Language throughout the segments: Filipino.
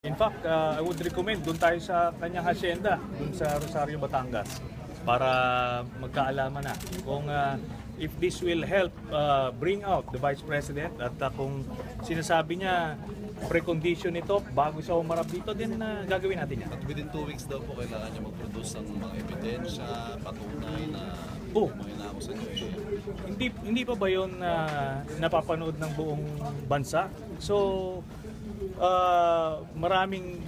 In fact, I would recommend doon tayo sa kanyang hacienda, doon sa Rosario, Batangas, para magkaalaman na kung if this will help bring out the Vice President at kung sinasabi niya precondition ito bago siya umarap dito, din gagawin natin yan. At within 2 weeks daw po kailangan niya mag-produce ng mga ebidensya, patunay na mga inaamos sa inyo. Hindi pa ba yun napapanood ng buong bansa? So, maraming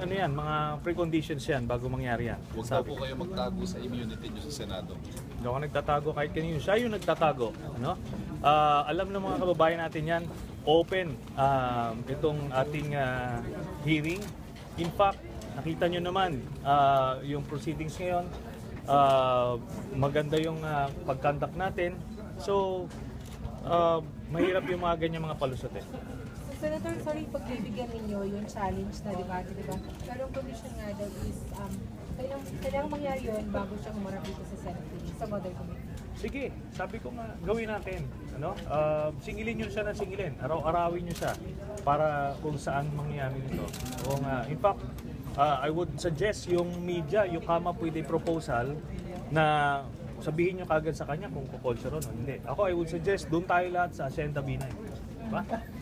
ano yan, mga preconditions yan bago mangyari yan. Huwag daw po kayo magtago sa immunity niyo sa Senado. Hindi ako nagtatago kahit kanino. Siya yung nagtatago. Ano? Alam ng mga kababayan natin yan, open itong ating hearing. In fact, nakita nyo naman yung proceedings ngayon, maganda yung pag-conduct natin. So, mahirap yung mga ganyan mga palusot eh. Senator, sorry, pagbibigyan ninyo yung challenge na debate, di ba? Pero ang condition nga daw is, kailangang mangyari yun bago siya humarap dito sa Senate, sa Model Committee. Sige, sabi ko nga, gawin natin. Ano? Singilin nyo siya na singilin. Araw-arawin nyo siya para kung saan mangyayari nito. In fact, I would suggest yung media, yung come up with a proposal na sabihin nyo kagad sa kanya kung kukol siya ron o hindi. Ako, I would suggest doon tayo lahat sa Hacienda B9. Diba?